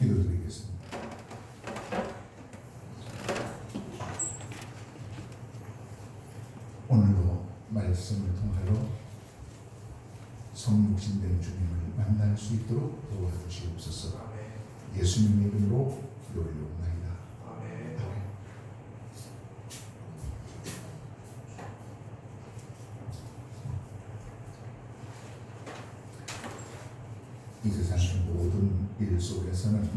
기도드리겠습니다. 오늘도 말씀을 통하여 성육신된 주님을 만날 수 있도록 도와주시옵소서. 예수님의 이름으로 기도드리옵나이다. 아멘. 이 세상의 모든 일 속에서는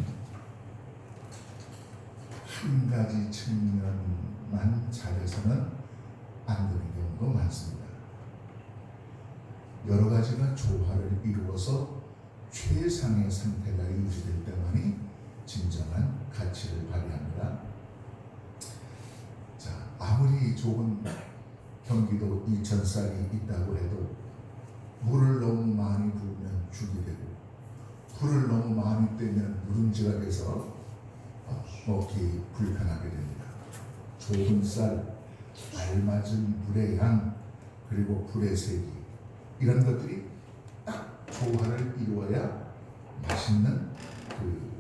한 가지 측면만 잘해서는 안 되는 경우도 많습니다. 여러 가지가 조화를 이루어서 최상의 상태가 유지될 때만이 진정한 가치를 발휘합니다. 자, 아무리 좋은 경기도 이천쌀이 있다고 해도 물을 너무 많이 부으면 죽이 되고 불을 너무 많이 떼면 누룽지가 돼서 먹기 불편하게 됩니다. 좋은 쌀, 알맞은 물의 양, 그리고 불의 세기, 이런 것들이 딱 조화를 이루어야 맛있는 그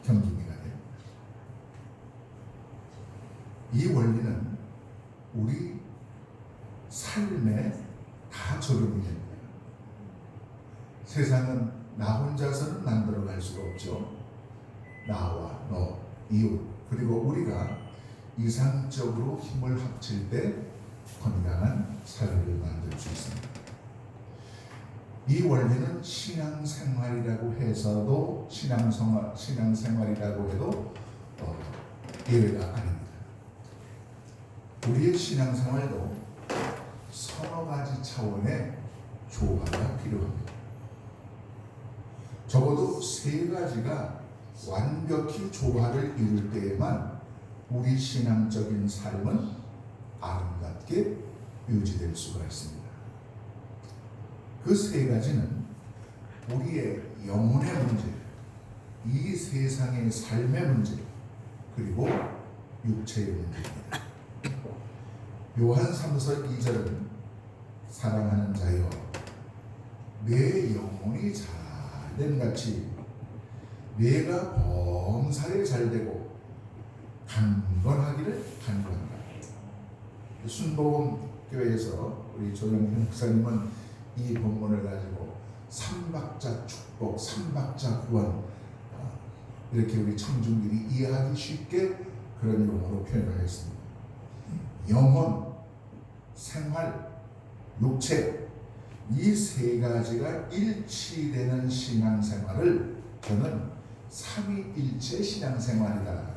경기가 돼요. 이 원리는 우리 삶에 다 적용이 됩니다. 세상은 나 혼자서는 만들어갈 수가 없죠. 나와 너, 이웃, 그리고 우리가 이상적으로 힘을 합칠 때 건강한 사회를 만들 수 있습니다. 이 원리는 신앙생활이라고 해서도 신앙생활이라고 해도 예외가 아닙니다. 우리의 신앙생활도 서너 가지 차원의 조화가 필요합니다. 적어도 세 가지가 완벽히 조화를 이룰 때에만 우리 신앙적인 삶은 아름답게 유지될 수가 있습니다. 그 세 가지는 우리의 영혼의 문제, 이 세상의 삶의 문제, 그리고 육체의 문제입니다. 요한 3서 2절은 사랑하는 자여, 내 영혼이 잘됨 같이 내가 범사에 잘되고 강건하기를 간구한다. 순복음교회에서 우리 조영현 목사님은 이 본문을 가지고 삼박자 축복, 삼박자 구원, 이렇게 우리 청중들이 이해하기 쉽게 그런 용어로 표현을 했습니다. 영혼, 생활, 육체, 이 세 가지가 일치되는 신앙생활을 저는 삼위일체 신앙생활이다,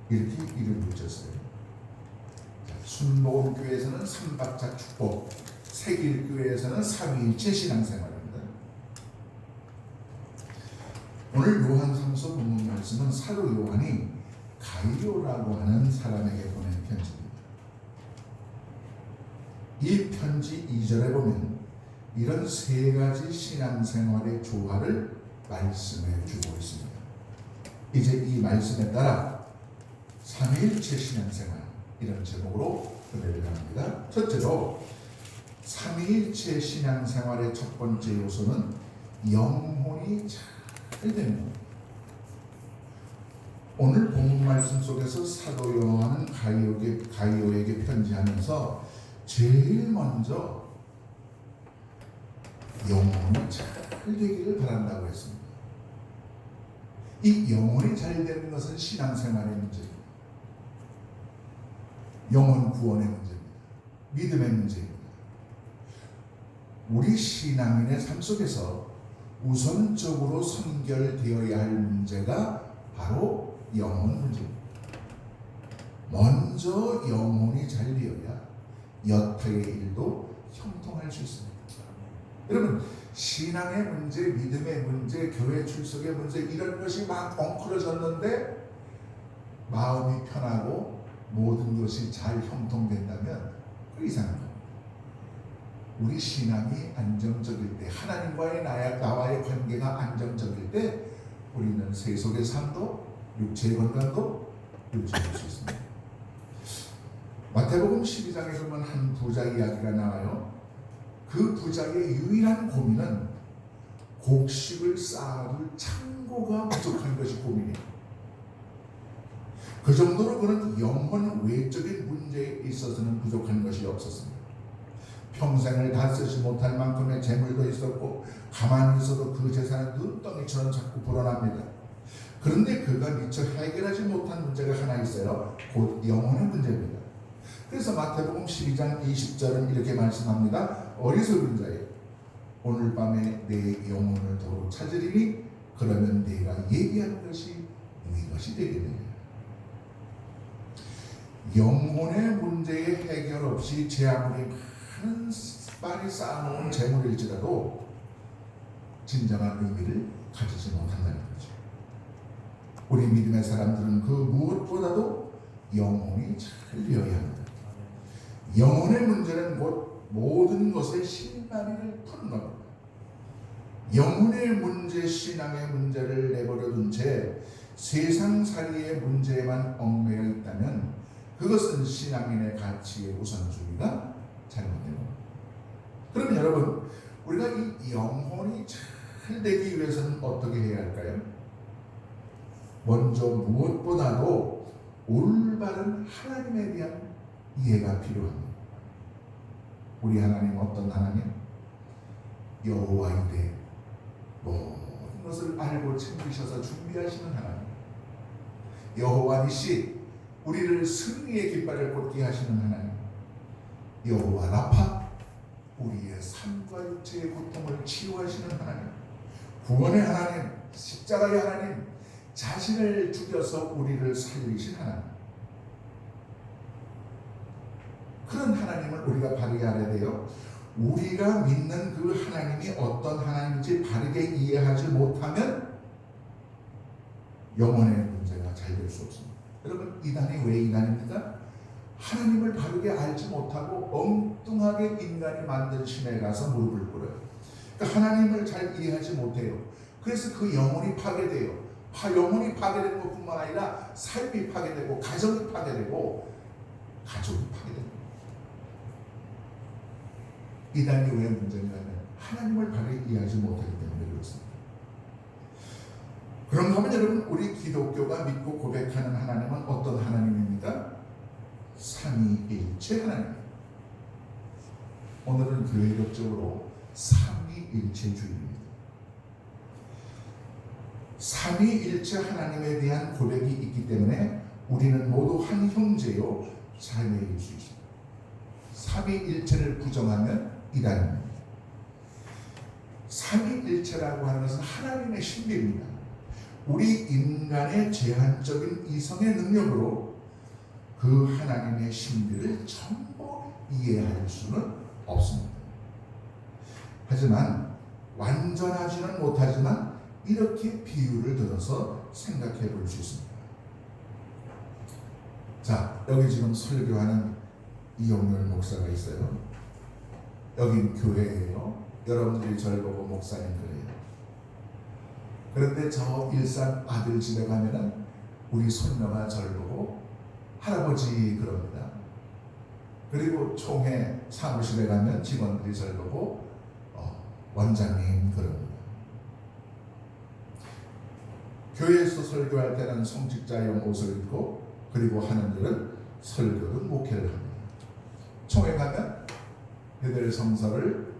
이렇게 이름을 붙였어요. 순복음교회에서는 삼박자 축복, 세길교회에서는 삼위일체 신앙생활입니다. 오늘 요한 3서 본문 말씀은 사도 요한이 가이오라고 하는 사람에게 보낸 편지입니다. 이 편지 2절에 보면 이런 세 가지 신앙생활의 조화를 말씀해 주고 있습니다. 이제 이 말씀에 따라 삼위일체 신앙생활, 이런 제목으로 은혜를 나눕니다. 첫째로 삼위일체 신앙생활의 첫 번째 요소는 영혼이 잘 되는 겁니다. 오늘 본문 말씀 속에서 사도 요한은 가이오에게 편지하면서 제일 먼저 영혼이 잘 되기를 바란다고 했습니다. 이 영혼이 잘 되는 것은 신앙생활의 문제입니다. 영혼 구원의 문제입니다. 믿음의 문제입니다. 우리 신앙인의 삶 속에서 우선적으로 선결되어야 할 문제가 바로 영혼 문제입니다. 먼저 영혼이 잘 되어야 여타의 일도 형통할 수 있습니다. 여러분, 신앙의 문제, 믿음의 문제, 교회 출석의 문제, 이런 것이 막 엉클어졌는데 마음이 편하고 모든 것이 잘 형통된다면 그 이상한 겁니다. 우리 신앙이 안정적일 때, 하나님과의 나와의 관계가 안정적일 때 우리는 세속의 삶도 육체의 건강도 유지할 수 있습니다. 마태복음 12장에 보면 한 부자 이야기가 나와요. 그 부자의 유일한 고민은 곡식을 쌓아둘 창고가 부족한 것이 고민이에요. 그 정도로 그는 영혼 외적인 문제에 있어서는 부족한 것이 없었습니다. 평생을 다 쓰지 못할 만큼의 재물도 있었고 가만히 있어도 그 재산은 눈덩이처럼 자꾸 불어납니다. 그런데 그가 미처 해결하지 못한 문제가 하나 있어요. 곧 영혼의 문제입니다. 그래서 마태복음 12장 20절은 이렇게 말씀합니다. 어리석은 자여, 오늘 밤에 내 영혼을 도로 찾으리니 그러면 네가 얘기하는 것이 네 것이 되겠느냐. 영혼의 문제의 해결 없이 제 아무리 많은 많이 쌓아놓은 재물일지라도 진정한 의미를 가지지 못한다는 거죠. 우리 믿음의 사람들은 그 무엇보다도 영혼이 잘 되어야 합니다. 영혼의 문제는 곧 모든 것의 실마리를 푸는 겁니다. 영혼의 문제, 신앙의 문제를 내버려둔 채 세상살이의 문제에만 얽매여 있다면 그것은 신앙인의 가치의 우선순위가 잘못된 겁니다. 그러면 여러분, 우리가 이 영혼이 잘 되기 위해서는 어떻게 해야 할까요? 먼저 무엇보다도 올바른 하나님에 대한 이해가 필요합니다. 우리 하나님 어떤 하나님? 여호와이되 모든 것을 알고 챙기셔서 준비하시는 하나님. 여호와 니시, 우리를 승리의 깃발을 꽂게 하시는 하나님. 여호와 라파, 우리의 삶과 육체의 고통을 치유하시는 하나님. 구원의 하나님, 십자가의 하나님, 자신을 죽여서 우리를 살리신 하나님. 그런 하나님을 우리가 바르게 알아야 돼요. 우리가 믿는 그 하나님이 어떤 하나님인지 바르게 이해하지 못하면 영혼의 문제가 잘 될 수 없습니다. 여러분, 이단이 왜 이단입니까? 하나님을 바르게 알지 못하고 엉뚱하게 인간이 만든 신에 가서 무릎을 꿇어요. 그러니까 하나님을 잘 이해하지 못해요. 그래서 그 영혼이 파괴돼요. 영혼이 파괴되는 것뿐만 아니라 삶이 파괴되고 가정이 파괴되고 가족이 파괴됩니다. 이단이 왜 문제냐면 하나님을 바르게 이해하지 못하기 때문에 그렇습니다. 그런가 하면 여러분, 우리 기독교가 믿고 고백하는 하나님은 어떤 하나님입니까? 삼위일체 하나님. 오늘은 교회적으로 삼위일체주의입니다. 삼위일체 하나님에 대한 고백이 있기 때문에 우리는 모두 한 형제요 자매일 수 있습니다. 삼위일체를 부정하면 이단입니다. 삼위일체라고 하는 것은 하나님의 신비입니다. 우리 인간의 제한적인 이성의 능력으로 그 하나님의 신비를 전부 이해할 수는 없습니다. 하지만 완전하지는 못하지만 이렇게 비유를 들어서 생각해 볼 수 있습니다. 자, 여기 지금 설교하는 이용렬 목사가 있어요. 여긴 교회예요. 여러분들이 저를 보고 목사님 그래요. 그런데 저 일산 아들 집에 가면은 우리 손녀가 저를 보고 할아버지 그럽니다. 그리고 총회 사무실에 가면 직원들이 저를 보고 원장님 그럽니다. 교회에서 설교할 때는 성직자용 옷을 입고 그리고 하는들은 설교든 목회를 합니다. 총회 가면 베델 성서를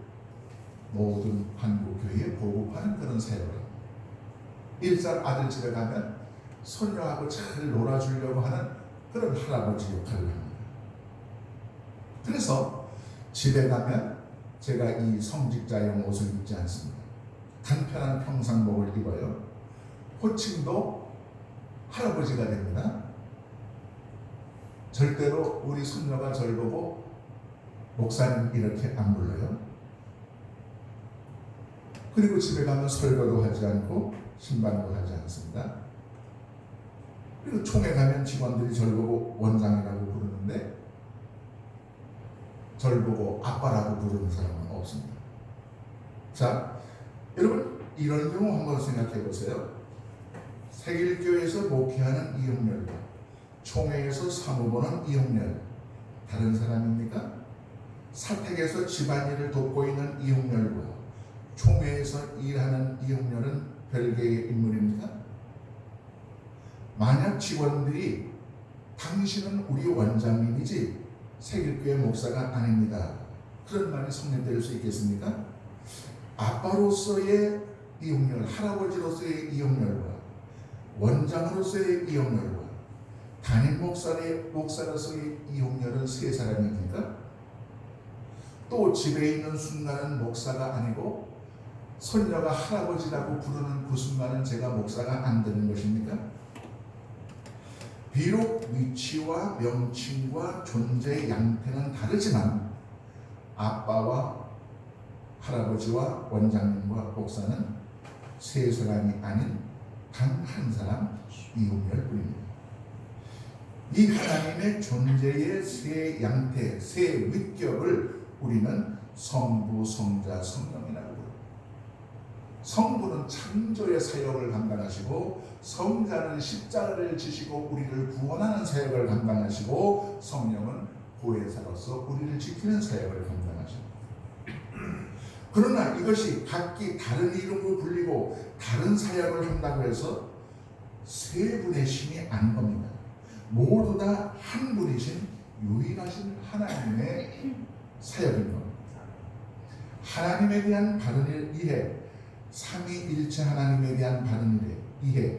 모든 한국교회에 보급하는 그런 사역을 합니다. 일산 아들 집에 가면 손녀하고 잘 놀아주려고 하는 그런 할아버지 역할을 합니다. 그래서 집에 가면 제가 이 성직자용 옷을 입지 않습니다. 간편한 평상복을 입어요. 호칭도 할아버지가 됩니다. 절대로 우리 손녀가 저를 보고 목사님 이렇게 안 불러요. 그리고 집에 가면 설교도 하지 않고 신방도 하지 않습니다. 그리고 총회 가면 직원들이 저를 보고 원장이라고 부르는데 저를 보고 아빠라고 부르는 사람은 없습니다. 자, 여러분 이런 경우 한번 생각해 보세요. 세길교에서 목회하는 이용렬과 총회에서 사무보는 이용렬, 다른 사람입니까? 사택에서 집안일을 돕고 있는 이용렬과 총회에서 일하는 이용렬은 별개의 인물입니까? 만약 직원들이 당신은 우리 원장님이지 세길교회 목사가 아닙니다, 그런 말이 성립될 수 있겠습니까? 아빠로서의 이용렬, 할아버지로서의 이용렬과 원장으로서의 이용렬과 담임 목사로서의 이용렬은 세 사람입니까? 또 집에 있는 순간은 목사가 아니고 손녀가 할아버지라고 부르는 그 순간은 제가 목사가 안 되는 것입니까? 비록 위치와 명칭과 존재의 양태는 다르지만 아빠와 할아버지와 원장님과 목사는 세 사람이 아닌 단 한 사람, 이용렬뿐입니다. 이 하나님의 존재의 세 양태, 세 위격을 우리는 성부, 성자, 성령이라고 부릅니다. 성부는 창조의 사역을 감당하시고, 성자는 십자가를 지시고 우리를 구원하는 사역을 감당하시고, 성령은 보혜사로서 우리를 지키는 사역을 감당하십니다. 그러나 이것이 각기 다른 이름으로 불리고 다른 사역을 한다고 해서 세 분의 신이 아닌 겁니다. 모두 다 한 분이신 유일하신 하나님의 사역인 겁니다. 하나님에 대한 바른 이해, 삼위일체 하나님에 대한 바른 이해,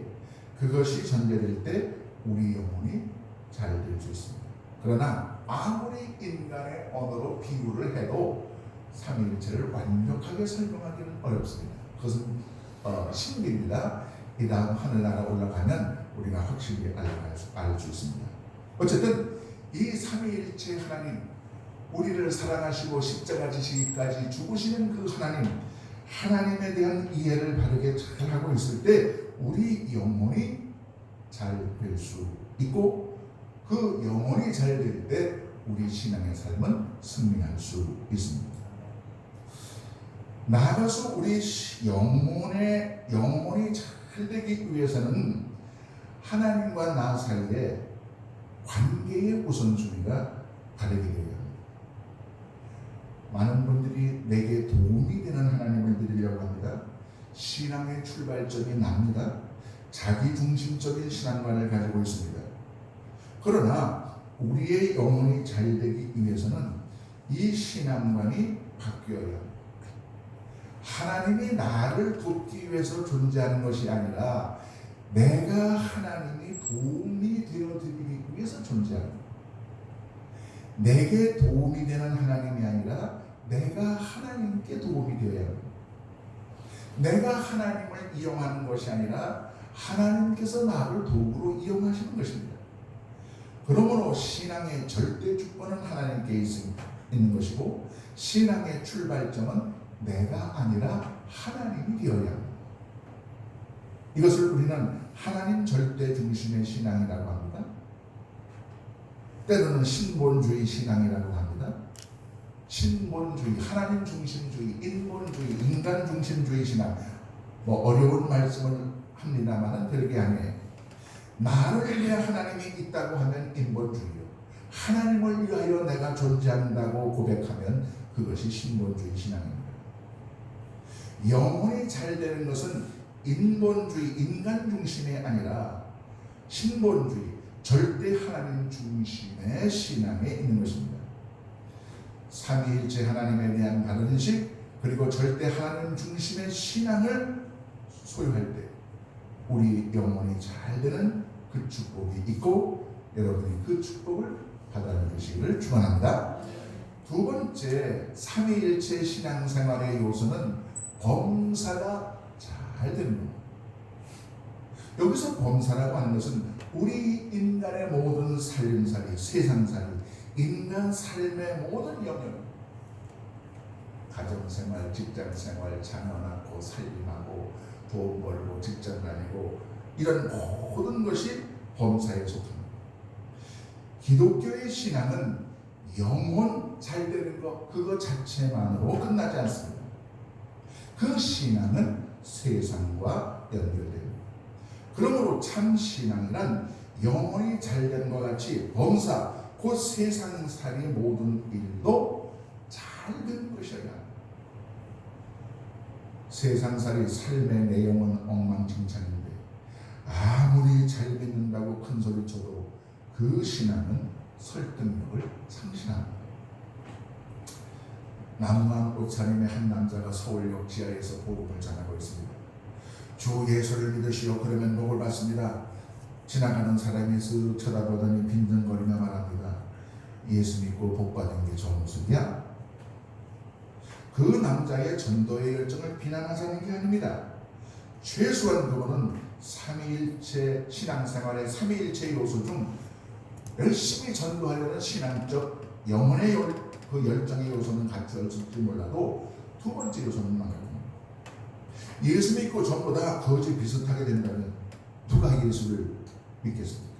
그것이 전제될 때 우리 영혼이 잘 될 수 있습니다. 그러나 아무리 인간의 언어로 비유를 해도 삼위일체를 완벽하게 설명하기는 어렵습니다. 그것은 신비입니다. 이 다음 하늘나라 올라가면 우리가 확실히 알 수 있습니다. 어쨌든 이 삼위일체 하나님, 우리를 사랑하시고 십자가 지시기까지 죽으시는 그 하나님에 대한 이해를 바르게 잘 하고 있을 때 우리 영혼이 잘 될 수 있고, 그 영혼이 잘 될 때 우리 신앙의 삶은 승리할 수 있습니다. 나아가서 우리 영혼이 잘 되기 위해서는 하나님과 나 사이에 관계의 우선순위가 다르게 되어야 합니다. 많은 분들이 내게 도움이 되는 하나님을 믿으려고 합니다. 신앙의 출발점이 납니다. 자기중심적인 신앙관을 가지고 있습니다. 그러나 우리의 영혼이 잘 되기 위해서는 이 신앙관이 바뀌어야 합니다. 하나님이 나를 돕기 위해서 존재하는 것이 아니라 내가 하나님이 도움이 되어드리기 위해서 존재합니다. 내게 도움이 되는 하나님이 아니라 내가 하나님께 도움이 되어야 합니다. 내가 하나님을 이용하는 것이 아니라 하나님께서 나를 도구로 이용하시는 것입니다. 그러므로 신앙의 절대 주권은 하나님께 있는 것이고, 신앙의 출발점은 내가 아니라 하나님이 되어야 합니다. 이것을 우리는 하나님 절대 중심의 신앙이라고 합니다. 때로는 신본주의 신앙이라고 합니다. 신본주의, 하나님 중심주의, 인본주의, 인간 중심주의 신앙, 어려운 말씀을 합니다만은 별게 아니에요. 나를 위해 하나님이 있다고 하면 인본주의요. 하나님을 위하여 내가 존재한다고 고백하면 그것이 신본주의 신앙입니다. 영혼이 잘 되는 것은 인본주의, 인간 중심이 아니라 신본주의, 절대 하나님 중심의 신앙에 있는 것입니다. 삼위일체 하나님에 대한 바른 인식, 그리고 절대 하나님 중심의 신앙을 소유할 때 우리 영혼이 잘 되는 그 축복이 있고, 여러분이 그 축복을 받아들이시기를 축원합니다. 두 번째, 삼위일체 신앙생활의 요소는 범사가 잘 되는 겁니다. 여기서 범사라고 하는 것은 우리 인간의 모든 살림살이, 세상살이, 인간 삶의 모든 영역, 가정생활, 직장생활, 자녀 낳고 살림하고 돈 벌고 직장 다니고 이런 모든 것이 범사에 속합니다. 기독교의 신앙은 영혼 잘 되는 것, 그거 자체만으로 끝나지 않습니다. 그 신앙은 세상과 연결됩니다. 그러므로 참 신앙이란 영혼이 잘 되는 것 같이 범사, 그 세상살이 모든 일도 잘 되는 것이어야 합니다. 세상살이 삶의 내용은 엉망진창인데 아무리 잘 믿는다고 큰소리쳐도 그 신앙은 설득력을 상실합니다. 남만 오차림의 한 남자가 서울역 지하에서 복음을 전하고 있습니다. 주 예수를 믿으시오. 그러면 복을 받습니다. 지나가는 사람이 쓱 쳐다보더니 빈정거리며 말합니다. 예수 믿고 복 받은 게 좋은 소리야? 그 남자의 전도의 열정을 비난하자는 게 아닙니다. 최소한 그분은 삼위일체 신앙생활의 삼위일체 요소 중 열심히 전도하려는 신앙적 영혼의 그 열정의 요소는 갖추었을지 몰라도 두 번째 요소는 망가집니다. 예수 믿고 전부 다 거지 비슷하게 된다면 누가 예수를 믿겠습니까?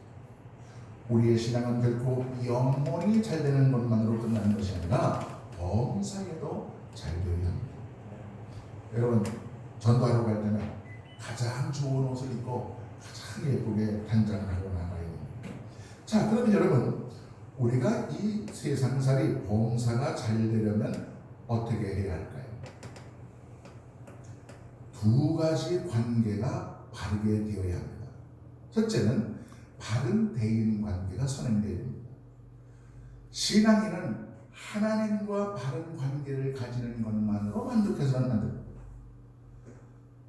우리의 신앙은 결코 영혼이 잘 되는 것만으로 끝나는 것이 아니라 범사에도 잘 되어야 합니다. 여러분, 전도하러 갈 때는 가장 좋은 옷을 입고 가장 예쁘게 단장을 하고 나가야 됩니다. 자, 그러면 여러분, 우리가 이 세상살이 봉사가 잘 되려면 어떻게 해야 할까요? 두 가지 관계가 바르게 되어야 합니다. 첫째는 바른 대인 관계가 선행되어야 됩니다. 신앙인은 하나님과 바른 관계를 가지는 것만으로 만족해서는 안 됩니다.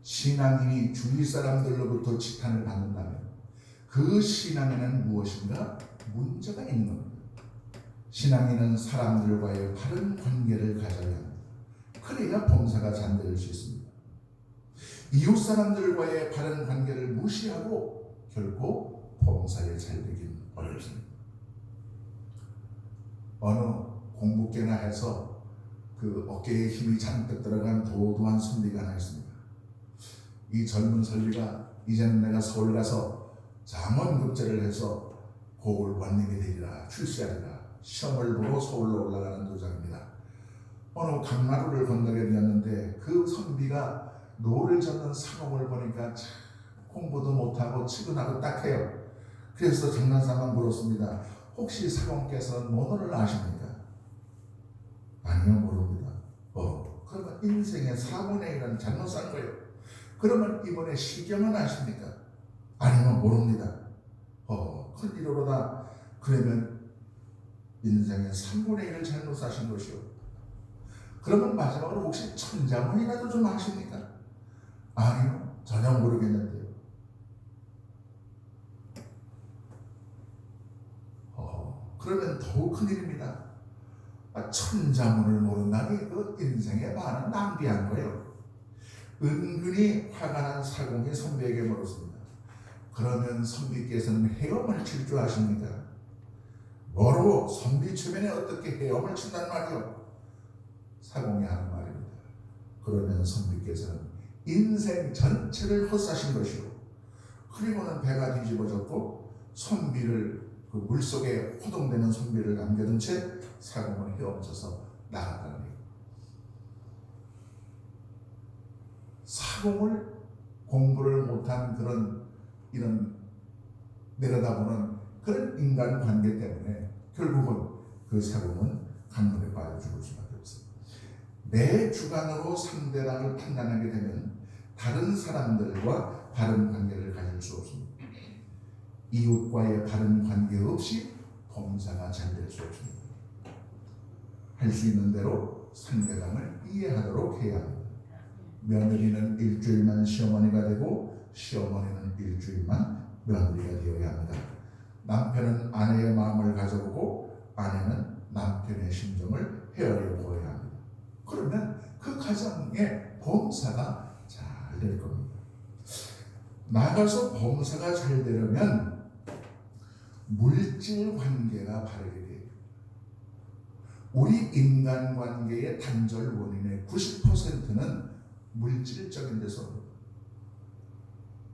신앙인이 주위 사람들로부터 지탄을 받는다면 그 신앙에는 무엇인가 문제가 있는 겁니다. 신앙인은 사람들과의 바른 관계를 가져야 합니다. 그래야 봉사가 잘 될 수 있습니다. 이웃 사람들과의 바른 관계를 무시하고 결코 봉사에 잘 되긴 어렵습니다. 어느 공부께나 해서 그 어깨에 힘이 잔뜩 들어간 도도한 선비가 하나 있습니다. 이 젊은 선비가 이제는 내가 서울 가서 장원급제를 해서 고을 원님이 되리라, 출세하리라, 시험을 보고 서울로 올라가는 도장입니다. 어느 강마루를 건너게 되었는데 그 선비가 노를 젓는 사공을 보니까 참 공부도 못하고 치근하고 딱해요. 그래서 장난삼아 물었습니다. 혹시 사공께서 논어를 아십니까? 아니요, 모릅니다. 그러면 인생의 4분의 1은 잘못 산 거예요. 그러면 이번에 시경은 아십니까? 아니요, 모릅니다. 큰일이로다. 그러면 인생의 3분의 1을 잘못 사신 것이요. 그러면 마지막으로 혹시 천자문이라도 좀 아십니까? 아니요, 전혀 모르겠는데요. 그러면 더욱 큰일입니다. 천자문을 모른다니 그 인생의 많은 낭비한 거예요. 은근히 화가 난 사공이 선비에게 물었습니다. 그러면 선비께서는 헤엄을 칠 줄 아십니까? 뭐로 선비 주변에 어떻게 헤엄을 친단 말이요? 사공이 하는 말입니다. 그러면 선비께서는 인생 전체를 헛사신 것이요. 그리고는 배가 뒤집어졌고 선비를 그 물속에 호동되는 선비를 남겨둔 채 사공을 헤엄쳐서 나갔다는 얘기입니다. 사공을 공부를 못한 이런 내려다보는 그런 인간관계 때문에 결국은 그 사공은 강물에 빠져 죽을 수밖에 없습니다. 내 주관으로 상대방을 판단하게 되면 다른 사람들과 바른 관계를 가질 수 없습니다. 이웃과의 바른 관계 없이 봉사가 잘 될 수 없습니다. 할 수 있는 대로 상대방을 이해하도록 해야 합니다. 며느리는 일주일만 시어머니가 되고 시어머니는 일주일만 며느리가 되어야 합니다. 남편은 아내의 마음을 가져보고 아내는 남편의 심정을 헤아려 보아야 합니다. 그러면 그 가정의 봉사가 잘 될 겁니다. 나가서 봉사가 잘 되려면 물질 관계가 바르게 돼요. 우리 인간관계의 단절 원인의 90%는 물질적인 데서입니다.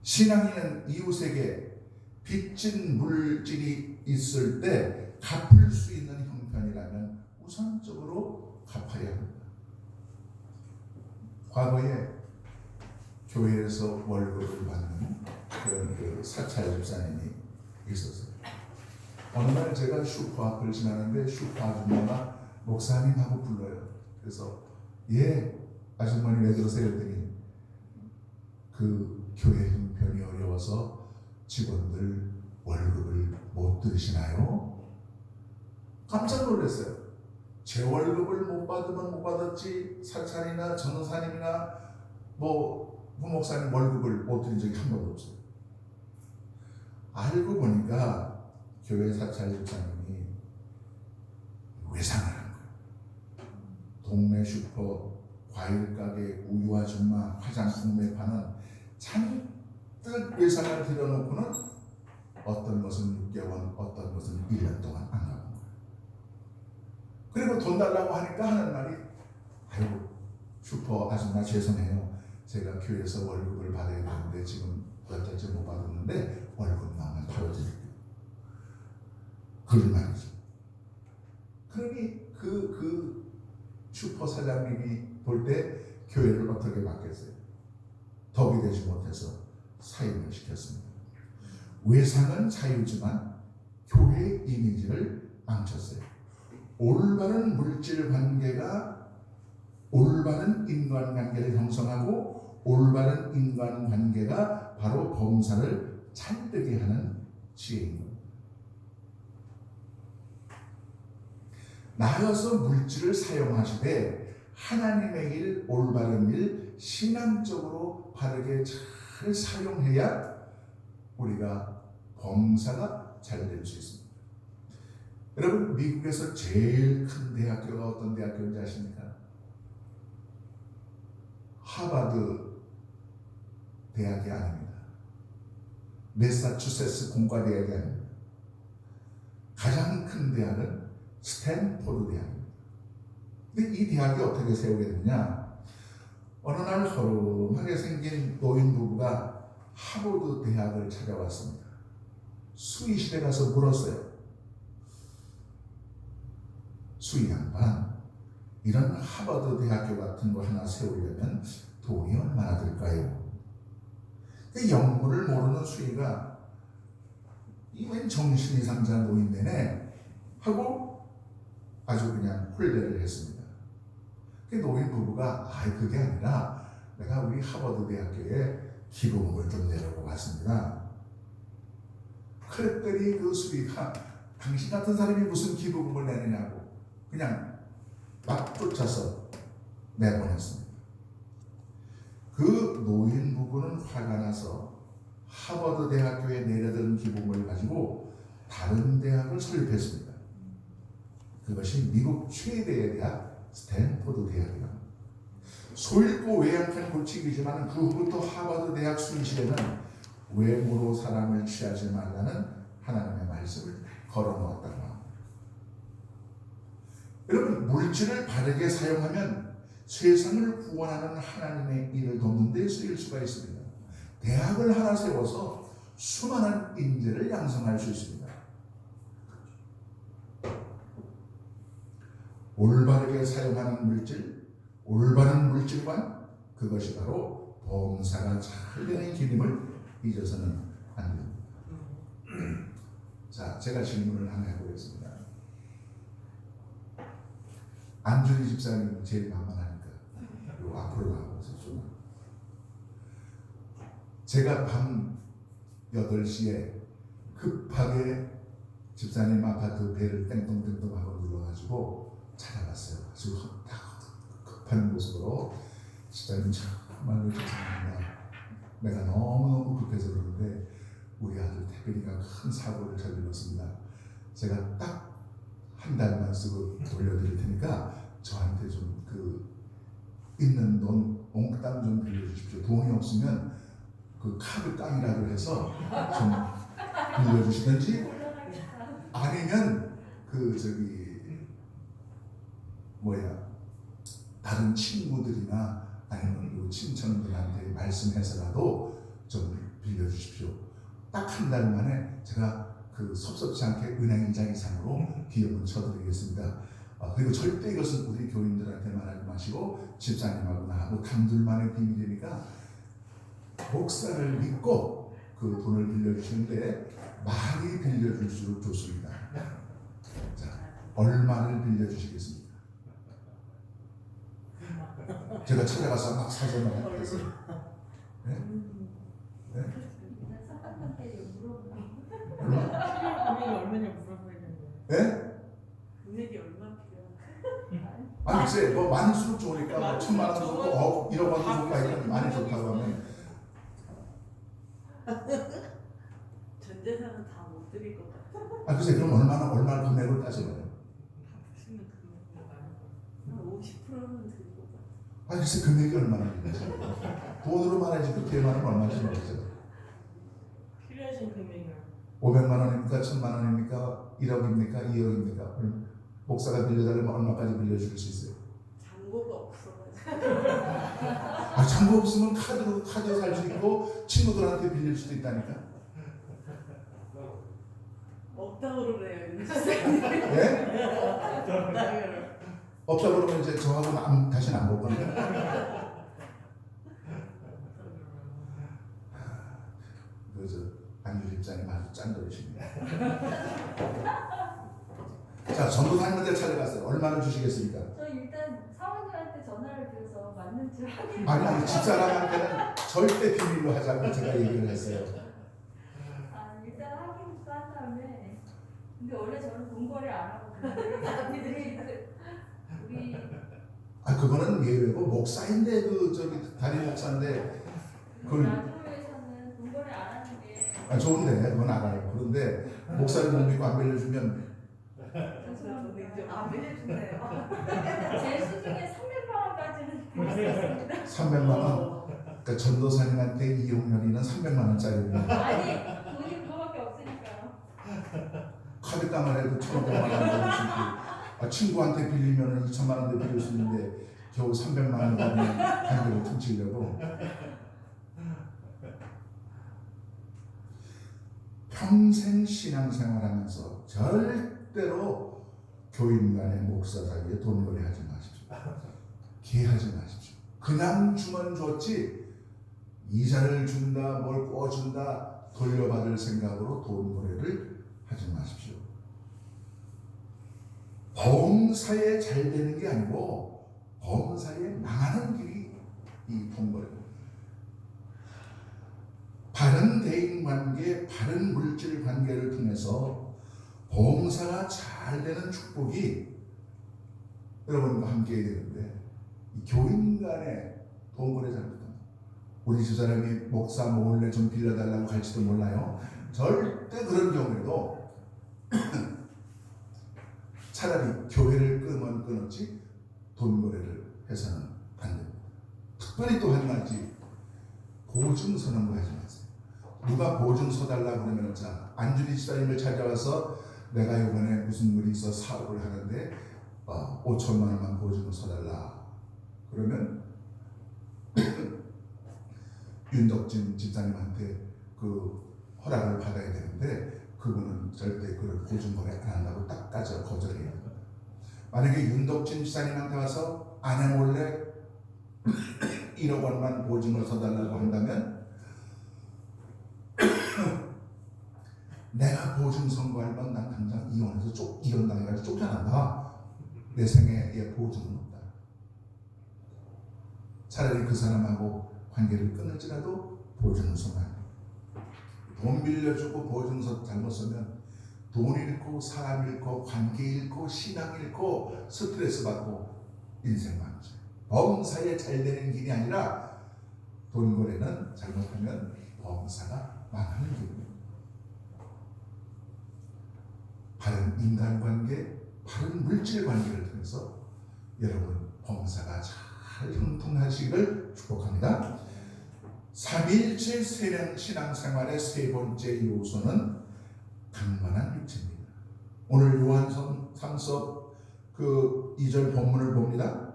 신앙인은 이웃에게 빚진 물질이 있을 때 갚을 수 있는 형편이라면 우선적으로 갚아야 합니다. 과거에 교회에서 월급을 받는 그런 사찰 집사님이 있었어요. 어느 날 제가 슈퍼 앞을 지나는데 슈퍼 아줌마가 목사님 하고 불러요. 그래서 예, 아주머니 왜 그러세요? 했더니 그 교회 형편이 어려워서 직원들 월급을 못 들으시나요? 깜짝 놀랐어요. 제 월급을 못 받으면 못 받았지 사찰이나 전도사님이나 뭐 부목사님 월급을 못 드린 적이 한 번도 없어요. 알고 보니까 교회 사찰 집사님이 외상을 한 거예요. 동네 슈퍼, 과일 가게, 우유 아줌마, 화장품 매파는 잔뜩 외상을 들여놓고는 어떤 것은 6개월, 어떤 것은 1년 동안 안 가본 거예요. 그리고 돈 달라고 하니까 하는 말이 아이고 슈퍼 아줌마 죄송해요. 제가 교회에서 월급을 받아야 되는데 지금 몇 달째 못 받았는데 월급 나오면 바로 드릴게요. 그런 말이죠. 그러니 그 슈퍼 사장님이 볼 때 교회를 어떻게 맡겠어요? 덕이 되지 못해서 사임을 시켰습니다. 외상은 자유지만 교회의 이미지를 망쳤어요. 올바른 물질 관계가 올바른 인간관계를 형성하고 올바른 인간관계가 바로 범사를 잘되게 하는 지혜인 겁니다. 나아가서 물질을 사용하시되 하나님의 일, 올바른 일, 신앙적으로 바르게 잘 사용해야 우리가 범사가 잘 될 수 있습니다. 여러분, 미국에서 제일 큰 대학교가 어떤 대학교인지 아십니까? 하버드 대학이 아닙니다. 매사추세츠 공과대학이 아닙니다. 가장 큰 대학은 스탠포드 대학입니다. 근데 이 대학이 어떻게 세우게 됐느냐? 어느 날 허름하게 생긴 노인 부부가 하버드 대학을 찾아왔습니다. 수의실에 가서 물었어요. 수의 양반, 이런 하버드 대학교 같은 거 하나 세우려면 돈이 얼마나 들까요? 영문을 모르는 수의가 이웬 정신이상자 노인네네 하고 아주 그냥 홀대를 했습니다. 노인 부부가 그게 아니라 내가 우리 하버드 대학교에 기부금을 좀 내려고 왔습니다. 그랬더니 그 수의가 당신 같은 사람이 무슨 기부금을 내느냐고 그냥 막 쫓아서 내보냈습니다. 그 노인 부부는 화가 나서 하버드 대학교에 내려든 기부금을 가지고 다른 대학을 설립했습니다. 그것이 미국 최대의 대학 스탠포드 대학이다. 소잃고 외양간 고치기지만 그 후부터 하버드 대학 수의실에는 외모로 사람을 취하지 말라는 하나님의 말씀을 걸어놓았다고 합니다. 여러분, 물질을 바르게 사용하면 세상을 구원하는 하나님의 일을 돕는 데 쓰일 수가 있습니다. 대학을 하나 세워서 수많은 인재를 양성할 수 있습니다. 올바르게 사용하는 물질, 올바른 물질관, 그것이 바로 범사가 잘 되는 길임을 잊어서는 안 됩니다. 자, 제가 질문을 하나 해보겠습니다. 안준희 집사님 제일 만만하니까 요 앞으로 나와서 좀. 제가 밤 8시에 급하게 집사님 아파트 벨을 땡동땡동 하고 눌러가지고 찾아갔어요. 아주 급한 모습으로 집사님 정말로 죄송합니다. 내가 너무너무 급해서 그러는데 우리 아들 태빈이가 큰 사고를 저질렀습니다. 제가 딱 한 달만 쓰고 돌려드릴 테니까 저한테 좀 있는 돈 몽땅 좀 빌려주십시오. 돈이 없으면 그 카드 깡이라고 해서 좀 빌려주시든지 아니면 다른 친구들이나 아니면 친척들한테 말씀해서라도 좀 빌려주십시오. 딱 한 달 만에 제가 섭섭지 않게 은행 이자 이상으로 비용을 쳐드리겠습니다. 그리고 절대 이것은 우리 교인들한테 말하지 마시고 집사님하고 나하고 단둘만의 비밀이니까 목사를 믿고 그 돈을 빌려주시는데 많이 빌려줄수록 좋습니다. 자, 얼마를 빌려주시겠습니까? 제가 찾아가서 막 사서 말했어요. 네? 네? 사람한테 물어보면 얼마? 금액이 얼마냐 물어봐야 되는 거예요. 예? 금액이 얼마 필요한가? 아니 글쎄 뭐 많을수록 좋으니까 뭐 1,000만 원 좋고 1억 원도 좋고 하니까 많이 좋다고 하면 전 재산은 다 못 드릴 것 같아요. 아 글쎄 그럼 얼마 금액을 따져봐요. 보시면 금액이 많아요. 한 50%는 드릴 것 같아요. 아 글쎄 금액이 얼마나 되는지 돈으로 말하지 그 대만은 얼마인지 모르겠어요. 필요하신 금액을 500만 원입니까? 1,000만 원입니까? 1억입니까? 2억입니까? 목사가 빌려달라면 얼마까지 빌려줄 수 있어요? 잔고가 없어가지고. 아 잔고 없으면 카드 살 수 있고 친구들한테 빌릴 수도 있다니까. 없다고 그래요, 윤 집사님. 예? 없다 그러면 이제 저하고는 다시는 안 볼 겁니다. 그래서 안주 집사님 아주 짠돌이십니다. 자, 전도사님한테 찾아갔어요. 얼마나 주시겠습니까? 저 일단 사원님한테 전화를 드려서 맞는지 확인. 아니 집사람한테는 절대 비밀로 하자고 제가 얘기를 했어요. 일단 확인도 한 다음에. 근데 원래 저는 돈거래 안 하거든요. 우리 아 그거는 예외고 목사인데 그 저기 담임 목사인데 그걸 나주에서는 돈거래 안 하는 게 좋은데 그건 알아요. 그런데 목사를 못 믿고 안 빌려주면 안 빌려준대요. 제 수중에 300만 원까지는 드렸었습니다. 300만 원. 그러니까 전도사님한테 이용료리는 300만 원짜리입니다. 아니 돈이 그거밖에 없으니까요. 카드값만 해도 1,500만 원 빌릴 수 있고 친구한테 빌리면 2,000만 원도 빌릴 수 있는데 겨우 300만 원 가면 관계를 퉁치려고. 평생 신앙생활하면서 절대로 교인 간의 목사 사이에 돈거래 하지 마십시오. 개하지 마십시오. 그냥 주면 좋지 이자를 준다 뭘 꿔준다 돌려받을 생각으로 돈거래를 하지 마십시오. 범사에 잘 되는 게 아니고 범사에 망하는 길이 이 돈거래입니다. 바른 대인관계, 바른 물질 관계를 통해서 봉사가 잘 되는 축복이 여러분과 함께 해야 되는데 이 교인 간에 돈거래 잘못합니다. 우리 집사람이 목사 몰래 좀 빌려달라고 할지도 몰라요. 절대 그런 경우에도 차라리 교회를 끄면 끊었지 돈거래를 해서는 안 됩니다. 특별히 또 한 가지 보증 서는 거 하지 마세요. 누가 보증 서달라고 그러면 자 안주리 집사님을 찾아와서 내가 이번에 무슨 일이 있어 사업을 하는데 5천만 원만 보증을 서달라 그러면 윤덕진 집사님한테 그 허락을 받아야 되는데 그분은 절대 그런 보증 거래 안 한다고 딱 따져 거절해요. 만약에 윤덕진 집사님한테 와서 아내 몰래 1억 원만 보증을 서달라고 한다면 내가 보증 선고하면 난 당장 이혼해서 이혼당해가지고 쫓겨난다. 내 생애에 보증은 없다. 차라리 그 사람하고 관계를 끊을지라도 보증을 서면 돈 빌려주고 보증서 잘못 쓰면 돈 잃고 사람 잃고 관계 잃고 신앙 잃고 스트레스 받고 인생 망쳐. 범사에 잘 되는 길이 아니라 돈거래는 잘못하면 범사가 망하는 길입니다. 바른 인간관계, 바른 물질관계를 통해서 여러분 범사가 잘 형통하시기를 축복합니다. 삼위일체 신앙생활의 세 번째 요소는 강건한 육체입니다. 오늘 요한서 3서 그 2절 본문을 봅니다.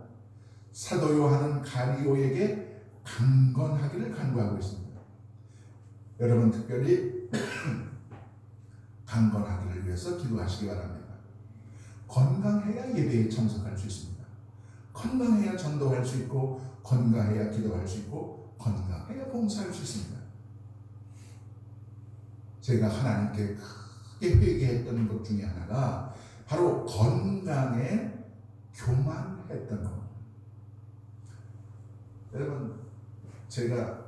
사도 요한은 가리오에게 강건하기를 간구하고 있습니다. 여러분 특별히 강건하기를 위해서 기도하시기 바랍니다. 건강해야 예배에 참석할 수 있습니다. 건강해야 전도할 수 있고 건강해야 기도할 수 있고 건강해야 봉사할 수 있습니다. 제가 하나님께 크게 회개했던 것 중에 하나가 바로 건강에 교만했던 것. 여러분 제가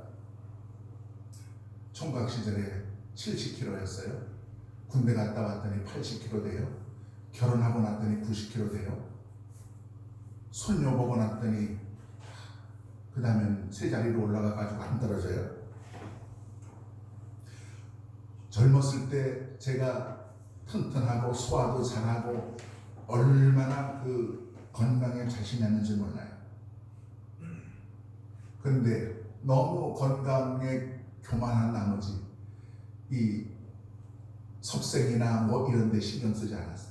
총각 시절에 70kg였어요. 군대 갔다 왔더니 80kg 돼요. 결혼하고 났더니 90kg 돼요. 손녀 보고 났더니 그 다음엔 세 자리로 올라가가지고 안 떨어져요. 젊었을 때 제가 튼튼하고 소화도 잘하고 얼마나 그 건강에 자신이 있는지 몰라요. 그런데 너무 건강에 교만한 나머지 이 속색이나 뭐 이런 데 신경 쓰지 않았어요.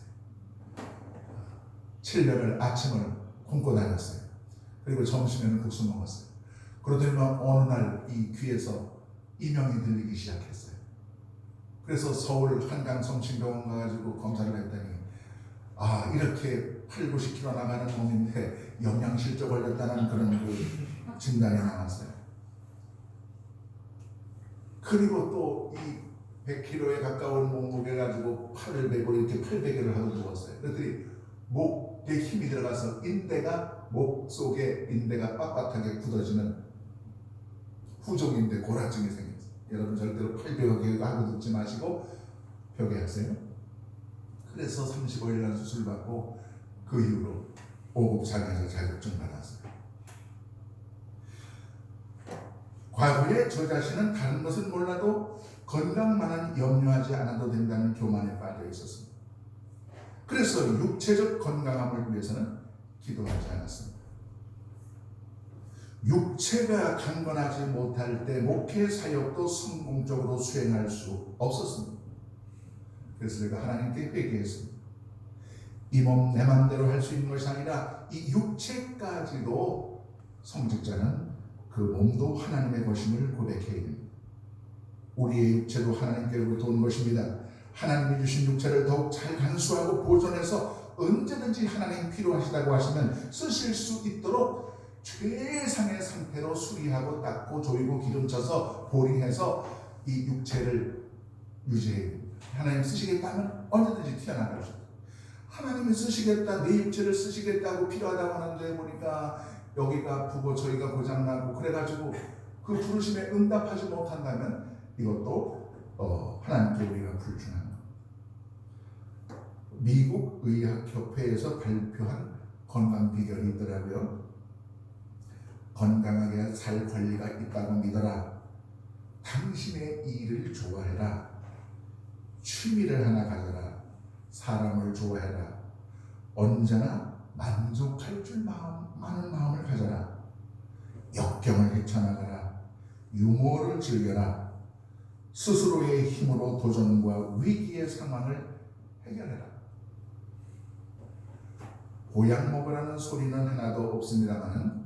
7년을 아침을 굶고 다녔어요. 그리고 점심에는 국수 먹었어요. 그러더니 어느 날 이 귀에서 이명이 들리기 시작했어요. 그래서 서울 한강 성심병원 가가지고 검사를 했더니 아, 이렇게 8, 90kg 나가는 몸인데 영양실조 걸렸다는 그런 그 진단이 나왔어요. 그리고 또 이 100kg에 가까운 몸무게 가지고 팔을 베고 이렇게 팔베개를 하고 누웠어요. 그랬더니 목에 힘이 들어가서 목 속에 인대가 빳빳하게 굳어지는 후종인대 고라증이 생겼어요. 여러분 절대로 팔베개 하고 눕지 마시고 벽에 하세요. 그래서 35일간 수술받고 그 이후로 5급 장애자 자격증 받았어요. 과거에 저 자신은 다른 것은 몰라도 건강만은 염려하지 않아도 된다는 교만에 빠져 있었습니다. 그래서 육체적 건강함을 위해서는 기도하지 않았습니다. 육체가 강건하지 못할 때 목회 사역도 성공적으로 수행할 수 없었습니다. 그래서 제가 하나님께 회개했습니다. 이 몸 내 맘대로 할 수 있는 것이 아니라 이 육체까지도 성직자는 그 몸도 하나님의 것임을 고백해야 됩니다. 우리의 육체도 하나님께로부터 온 것입니다. 하나님이 주신 육체를 더욱 잘 간수하고 보존해서 언제든지 하나님 필요하시다고 하시면 쓰실 수 있도록 최상의 상태로 수리하고 닦고 조이고 기름쳐서 보링해서 이 육체를 유지해야 됩니다. 하나님 쓰시겠다면 언제든지 튀어나갈 수 있어요. 하나님이 쓰시겠다, 내 육체를 쓰시겠다고 필요하다고 하는데 보니까 여기가 아프고 저기가 고장나고 그래가지고 그 부르심에 응답하지 못한다면 이것도 하나님께 우리가 불충한 것. 미국 의학협회에서 발표한 건강 비결이 있더라고요. 건강하게 살 권리가 있다고 믿어라. 당신의 일을 좋아해라. 취미를 하나 가져라. 사람을 좋아해라. 언제나 만족할 줄 많은 마음을 가져라. 역경을 헤쳐나가라. 유머를 즐겨라. 스스로의 힘으로 도전과 위기의 상황을 해결해라. 보약 먹으라는 소리는 하나도 없습니다만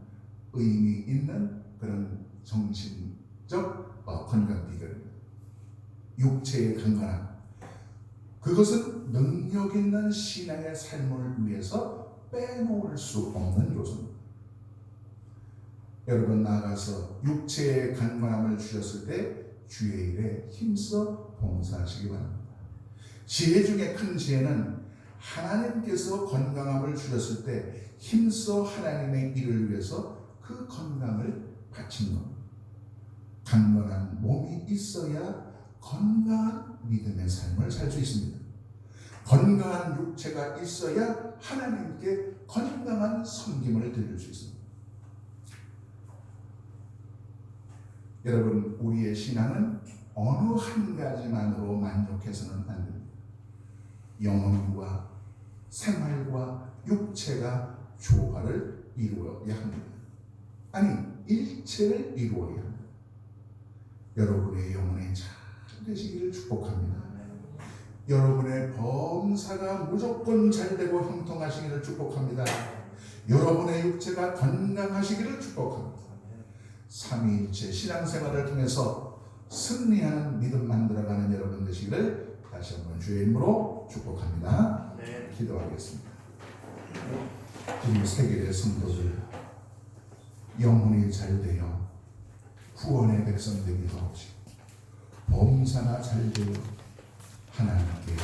의미 있는 그런 정신적 건강 비결입니다. 육체의 강건함, 그것은 능력 있는 신앙의 삶을 위해서 빼놓을 수 없는 요소입니다. 여러분 나아가서 육체의 강건함을 주셨을 때 주의 일에 힘써 봉사하시기 바랍니다. 지혜 중에 큰 지혜는 하나님께서 건강함을 주셨을 때 힘써 하나님의 일을 위해서 그 건강을 바친 겁니다. 강건한 몸이 있어야 건강한 믿음의 삶을 살 수 있습니다. 건강한 육체가 있어야 하나님께 건강한 섬김을 드릴 수 있습니다. 여러분, 우리의 신앙은 어느 한 가지만으로 만족해서는 안 됩니다. 영혼과 생활과 육체가 조화를 이루어야 합니다. 아니, 일체를 이루어야 합니다. 여러분의 영혼이 잘 되시기를 축복합니다. 여러분의 범사가 무조건 잘되고 형통하시기를 축복합니다. 여러분의 육체가 건강하시기를 축복합니다. 삼위일체 신앙생활을 통해서 승리하는 믿음 만들어가는 여러분 되시기를 다시 한번 주의 이름으로 축복합니다. 기도하겠습니다. 지금 세계의 성도들 영혼이 잘되어 구원의 백성 되기도 하시고 범사가 잘되어 하나님께